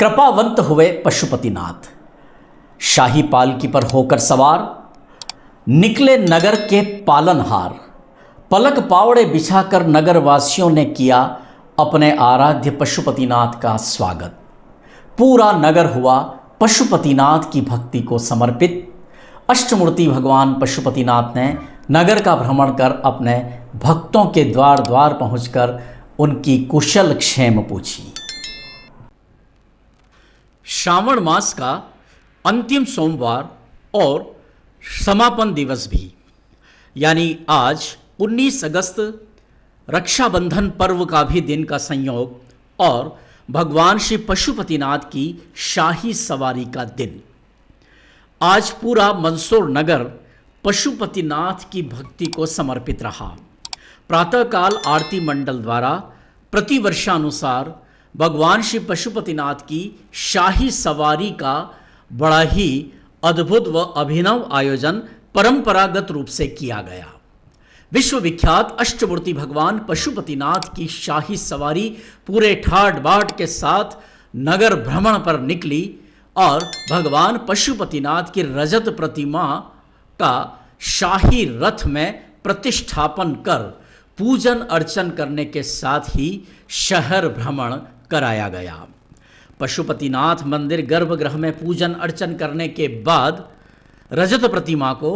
कृपावंत हुए पशुपतिनाथ। शाही पालकी पर होकर सवार निकले नगर के पालनहार। पलक पावड़े बिछाकर नगरवासियों ने किया अपने आराध्य पशुपतिनाथ का स्वागत। पूरा नगर हुआ पशुपतिनाथ की भक्ति को समर्पित। अष्टमूर्ति भगवान पशुपतिनाथ ने नगर का भ्रमण कर अपने भक्तों के द्वार द्वार पहुंचकर उनकी कुशल क्षेम पूछी। श्रावण मास का अंतिम सोमवार और समापन दिवस भी, यानी आज 19 अगस्त रक्षाबंधन पर्व का भी दिन का संयोग और भगवान श्री पशुपतिनाथ की शाही सवारी का दिन। आज पूरा मंदसौर नगर पशुपतिनाथ की भक्ति को समर्पित रहा। प्रातःकाल आरती मंडल द्वारा प्रतिवर्षानुसार भगवान श्री पशुपतिनाथ की शाही सवारी का बड़ा ही अद्भुत व अभिनव आयोजन परंपरागत रूप से किया गया। विश्वविख्यात अष्टमूर्ति भगवान पशुपतिनाथ की शाही सवारी पूरे ठाट बाट के साथ नगर भ्रमण पर निकली और भगवान पशुपतिनाथ की रजत प्रतिमा का शाही रथ में प्रतिष्ठापन कर पूजन अर्चन करने के साथ ही शहर भ्रमण कराया गया। पशुपतिनाथ मंदिर गर्भगृह में पूजन अर्चन करने के बाद रजत प्रतिमा को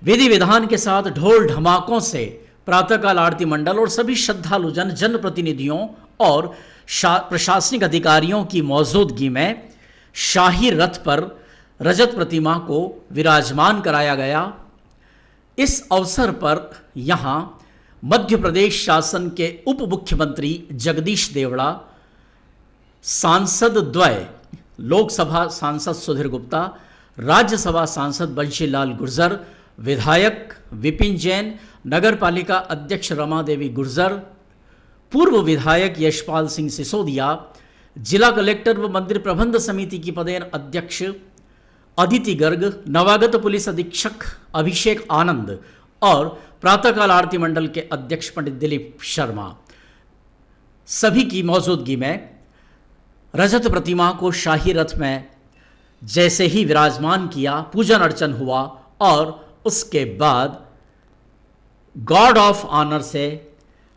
विधि विधान के साथ ढोल ढमाकों से प्रातःकाल आरती मंडल और सभी श्रद्धालुजन जनप्रतिनिधियों और प्रशासनिक अधिकारियों की मौजूदगी में शाही रथ पर रजत प्रतिमा को विराजमान कराया गया। इस अवसर पर यहाँ मध्य प्रदेश शासन के उप मुख्यमंत्री जगदीश देवड़ा, सांसद द्वय लोकसभा सांसद सुधीर गुप्ता, राज्यसभा सांसद बंशीलाल गुर्जर, विधायक विपिन जैन, नगर पालिका अध्यक्ष रमा देवी गुर्जर, पूर्व विधायक यशपाल सिंह सिसोदिया, जिला कलेक्टर व मंदिर प्रबंध समिति की पदेन अध्यक्ष अदिति गर्ग, नवागत पुलिस अधीक्षक अभिषेक आनंद और प्रातःकाल आरती मंडल के अध्यक्ष पंडित दिलीप शर्मा, सभी की मौजूदगी में रजत प्रतिमा को शाही रथ में जैसे ही विराजमान किया, पूजन अर्चन हुआ और उसके बाद गॉड ऑफ ऑनर से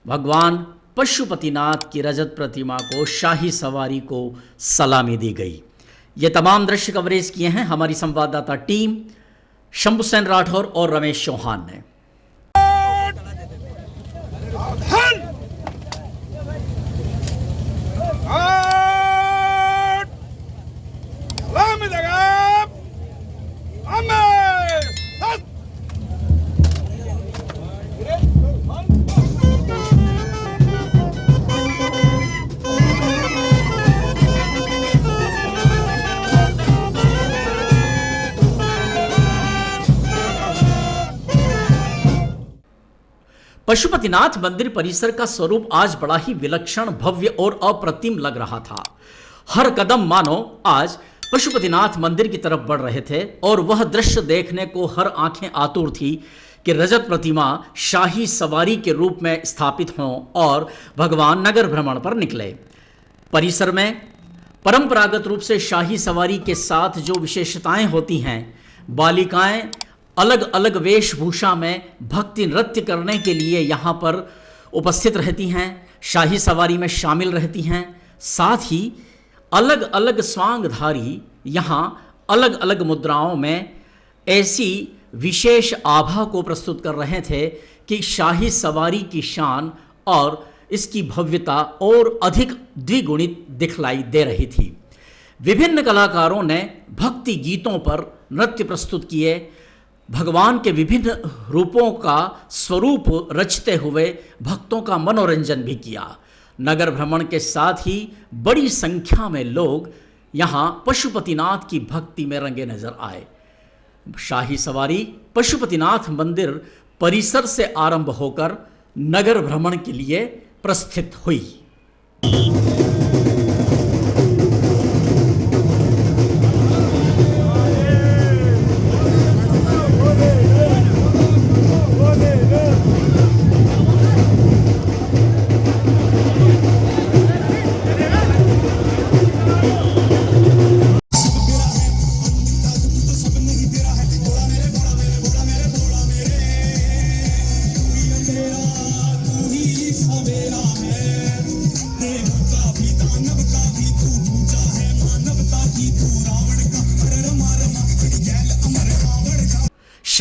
भगवान पशुपतिनाथ की रजत प्रतिमा को शाही सवारी को सलामी दी गई। ये तमाम दृश्य कवरेज किए हैं हमारी संवाददाता टीम शंभू सेन राठौर और रमेश चौहान ने। पशुपतिनाथ मंदिर परिसर का स्वरूप आज बड़ा ही विलक्षण, भव्य और अप्रतिम लग रहा था। हर कदम मानो आज पशुपतिनाथ मंदिर की तरफ बढ़ रहे थे और वह दृश्य देखने को हर आंखें आतुर थी कि रजत प्रतिमा शाही सवारी के रूप में स्थापित हों और भगवान नगर भ्रमण पर निकले। परिसर में परंपरागत रूप से शाही सवारी के साथ जो विशेषताएं होती हैं, बालिकाएं अलग अलग वेशभूषा में भक्ति नृत्य करने के लिए यहाँ पर उपस्थित रहती हैं, शाही सवारी में शामिल रहती हैं। साथ ही अलग अलग स्वांगधारी यहाँ अलग अलग मुद्राओं में ऐसी विशेष आभा को प्रस्तुत कर रहे थे कि शाही सवारी की शान और इसकी भव्यता और अधिक द्विगुणित दिखलाई दे रही थी। विभिन्न कलाकारों ने भक्ति गीतों पर नृत्य प्रस्तुत किए, भगवान के विभिन्न रूपों का स्वरूप रचते हुए भक्तों का मनोरंजन भी किया। नगर भ्रमण के साथ ही बड़ी संख्या में लोग यहाँ पशुपतिनाथ की भक्ति में रंगे नजर आए। शाही सवारी पशुपतिनाथ मंदिर परिसर से आरंभ होकर नगर भ्रमण के लिए प्रस्थित हुई।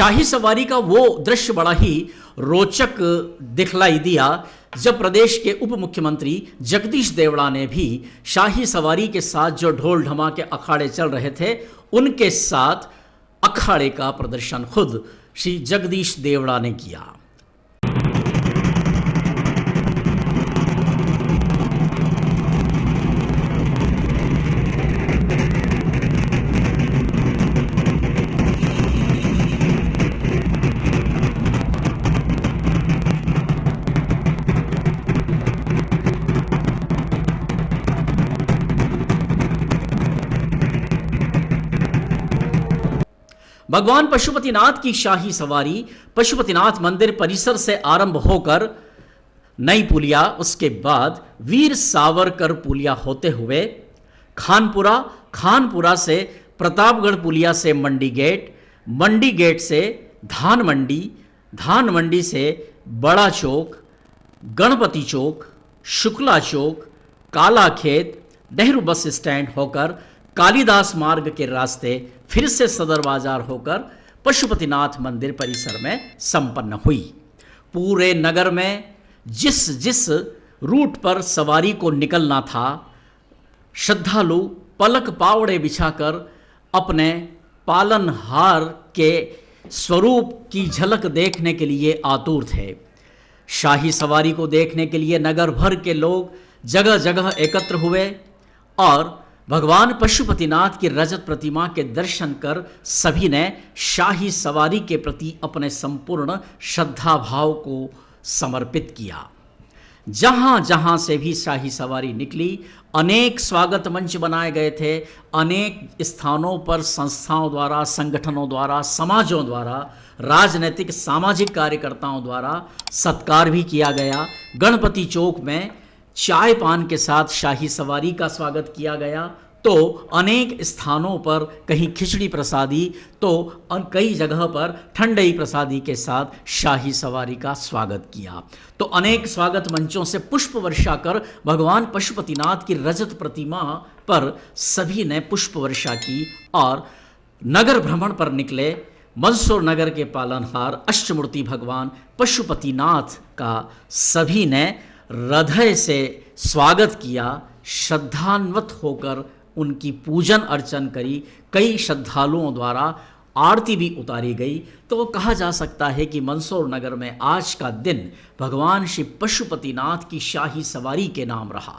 शाही सवारी का वो दृश्य बड़ा ही रोचक दिखलाई दिया जब प्रदेश के उप मुख्यमंत्री जगदीश देवड़ा ने भी शाही सवारी के साथ जो ढोल ढमाके अखाड़े चल रहे थे उनके साथ अखाड़े का प्रदर्शन खुद श्री जगदीश देवड़ा ने किया। भगवान पशुपतिनाथ की शाही सवारी पशुपतिनाथ मंदिर परिसर से आरंभ होकर नई पुलिया, उसके बाद वीर सावरकर पुलिया होते हुए खानपुरा, खानपुरा से प्रतापगढ़ पुलिया से मंडी गेट, मंडी गेट से धान मंडी, धान मंडी से बड़ा चौक, गणपति चौक, शुक्ला चौक, काला खेत, नेहरू बस स्टैंड होकर कालिदास मार्ग के रास्ते फिर से सदर बाजार होकर पशुपतिनाथ मंदिर परिसर में संपन्न हुई। पूरे नगर में जिस जिस रूट पर सवारी को निकलना था, श्रद्धालु पलक पावड़े बिछाकर अपने पालनहार के स्वरूप की झलक देखने के लिए आतुर थे। शाही सवारी को देखने के लिए नगर भर के लोग जगह जगह एकत्र हुए और भगवान पशुपतिनाथ की रजत प्रतिमा के दर्शन कर सभी ने शाही सवारी के प्रति अपने संपूर्ण श्रद्धा भाव को समर्पित किया। जहां जहां से भी शाही सवारी निकली, अनेक स्वागत मंच बनाए गए थे। अनेक स्थानों पर संस्थाओं द्वारा, संगठनों द्वारा, समाजों द्वारा, राजनीतिक सामाजिक कार्यकर्ताओं द्वारा सत्कार भी किया गया। गणपति चौक में चाय पान के साथ शाही सवारी का स्वागत किया गया, तो अनेक स्थानों पर कहीं खिचड़ी प्रसादी तो कई जगह पर ठंडई प्रसादी के साथ शाही सवारी का स्वागत किया। तो अनेक स्वागत मंचों से पुष्प वर्षा कर भगवान पशुपतिनाथ की रजत प्रतिमा पर सभी ने पुष्प वर्षा की और नगर भ्रमण पर निकले। मंदसौर नगर के पालनहार अष्टमूर्ति भगवान पशुपतिनाथ का सभी ने हृदय से स्वागत किया। श्रद्धान्वित होकर उनकी पूजन अर्चन करी। कई श्रद्धालुओं द्वारा आरती भी उतारी गई। तो कहा जा सकता है कि मंदसौर नगर में आज का दिन भगवान श्री पशुपतिनाथ की शाही सवारी के नाम रहा।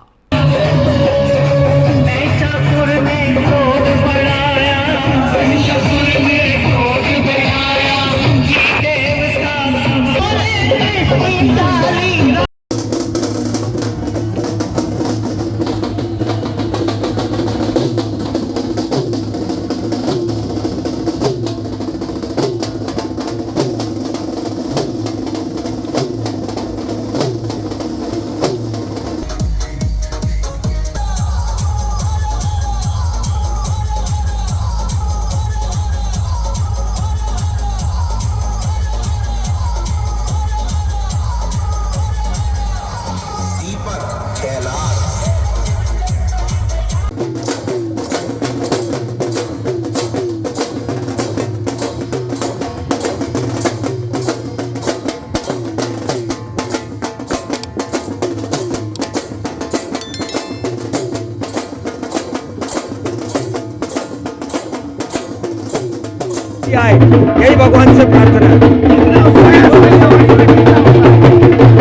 आए, यही भगवान से प्रार्थना है।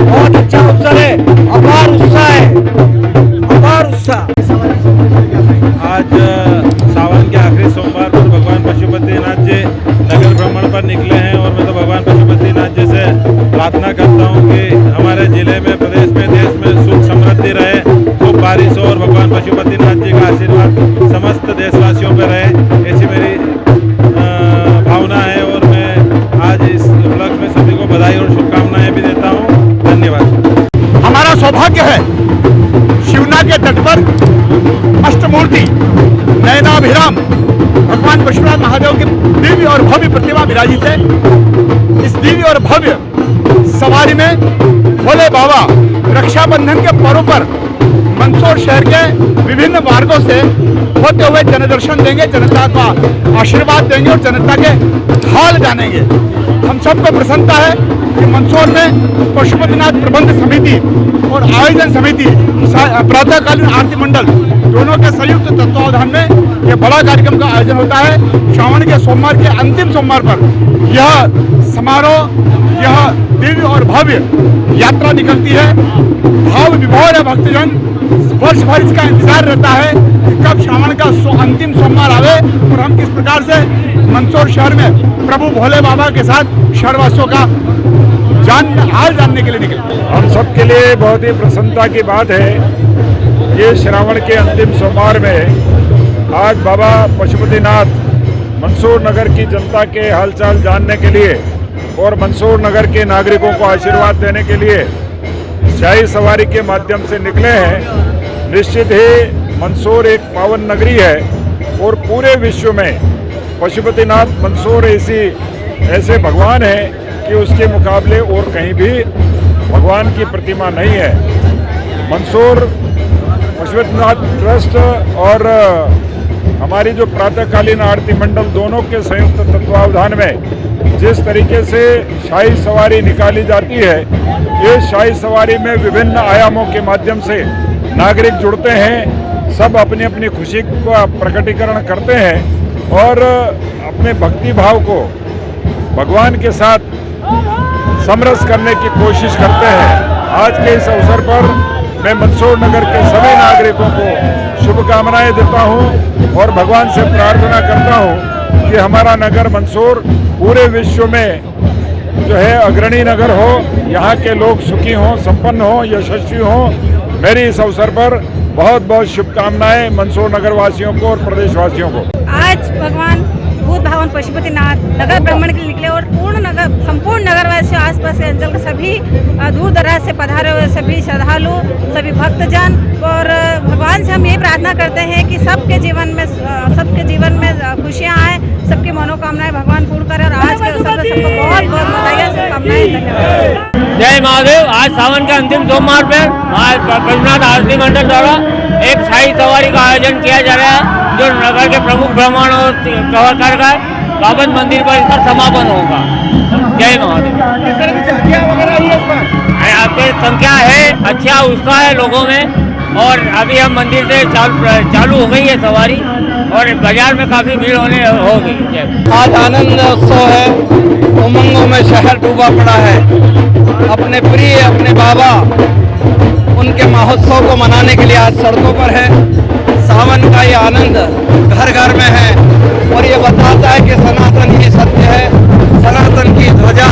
बहुत अच्छा उत्सव है, अपार उत्साह है, अपार उत्साह। आज सावन के आखिरी सोमवार पर भगवान पशुपतिनाथ जी नगर भ्रमण पर निकले हैं और मैं तो भगवान पशुपतिनाथ जी से प्रार्थना करता हूं कि हमारे जिले में, प्रदेश में, देश में सुख समृद्धि रहे, खूब बारिश हो और भगवान पशुपतिनाथ जी का आशीर्वाद समस्त देशवासियों पर रहे, ऐसी मेरी भावना है। और मैं आज इस उपलक्ष्य में सभी को बधाई और शुभकामनाएं भी देता हूं। धन्यवाद। हमारा सौभाग्य है शिवना के तट पर अष्टमूर्ति नयनाभिराम भगवान पशुपतिनाथ महादेव की दिव्य और भव्य प्रतिमा विराजित है। इस दिव्य और भव्य सवारी में भोले बाबा रक्षाबंधन के पर्व पर मंदसौर शहर के विभिन्न मार्गों से होते हुए जनदर्शन देंगे, जनता का आशीर्वाद देंगे और जनता के हाल जानेंगे। हम सबको प्रसन्नता है कि मंदसौर में पशुपतिनाथ प्रबंध समिति और आयोजन समिति प्रातःकालीन आरती मंडल दोनों के संयुक्त तत्वावधान में यह बड़ा कार्यक्रम का आयोजन होता है। श्रावण के सोमवार के अंतिम सोमवार पर यह समारोह, यह दिव्य और भव्य यात्रा निकलती है। भाव विभोर है भक्तजन, वर्ष भर इसका इंतजार रहता है कि कब श्रावण का अंतिम सोमवार आवे और हम किस प्रकार से मंदसौर शहर में प्रभु भोले बाबा के साथ शहरवासियों का हाल जानने के लिए निकले। हम सब के लिए बहुत ही प्रसन्नता की बात है। ये श्रावण के अंतिम सोमवार में आज बाबा पशुपतिनाथ मंदसौर नगर की जनता के हालचाल जानने के लिए और मंदसौर नगर के नागरिकों को आशीर्वाद देने के लिए शाही सवारी के माध्यम से निकले हैं। निश्चित ही मंदसौर एक पावन नगरी है और पूरे विश्व में पशुपतिनाथ मंदसौर ऐसे भगवान हैं कि उसके मुकाबले और कहीं भी भगवान की प्रतिमा नहीं है। मंदसौर पशुपतिनाथ ट्रस्ट और हमारी जो प्रातःकालीन आरती मंडल दोनों के संयुक्त तत्वावधान में जिस तरीके से शाही सवारी निकाली जाती है, ये शाही सवारी में विभिन्न आयामों के माध्यम से नागरिक जुड़ते हैं, सब अपनी अपनी खुशी का प्रकटीकरण करते हैं और अपने भक्ति भाव को भगवान के साथ समरस करने की कोशिश करते हैं। आज के इस अवसर पर मैं मंदसौर नगर के सभी नागरिकों को शुभकामनाएं देता हूं और भगवान से प्रार्थना करता हूं कि हमारा नगर मंदसौर पूरे विश्व में जो है अग्रणी नगर हो, यहाँ के लोग सुखी हों, संपन्न हों, यशस्वी हों। मेरी इस अवसर पर बहुत बहुत शुभकामनाएं मंदसौर नगर वासियों को और प्रदेशवासियों को। आज भगवान भूत भवन पशुपतिनाथ नगर भ्रमण के लिए निकले और संपूर्ण नगरवासियों, आसपास के अंचल के सभी दूर दराज से पधारे हुए सभी श्रद्धालु, सभी भक्तजन और भगवान से हम यही प्रार्थना करते हैं कि सबके जीवन में खुशियाँ आए, सबकी मनोकामनाएं भगवान पूर्ण करें। और आज के अवसर पर सबको बहुत बहुत बधाई, शुभकामनाएं, धन्यवाद। जय महादेव। आज सावन के अंतिम सोमवार पर आज पशुपतिनाथ आरती मंडल द्वारा एक शाही सवारी का आयोजन किया जा रहा है, जो नगर के प्रमुख ब्राह्मण और कवर कर बाबत मंदिर पर इसका समापन होगा। जय महादेव। आपके संख्या है, अच्छा उत्साह है लोगों में और अभी हम मंदिर से चालू हो गई है सवारी और बाजार में काफी भीड़ होगी। आज आनंद उत्सव है, उमंगों में शहर डूबा पड़ा है। अपने प्रिय अपने बाबा उनके महोत्सव को मनाने के लिए आज सड़कों पर है। सावन का ये आनंद घर घर में है और ये बताता है कि सनातन ही सत्य है, सनातन की ध्वजा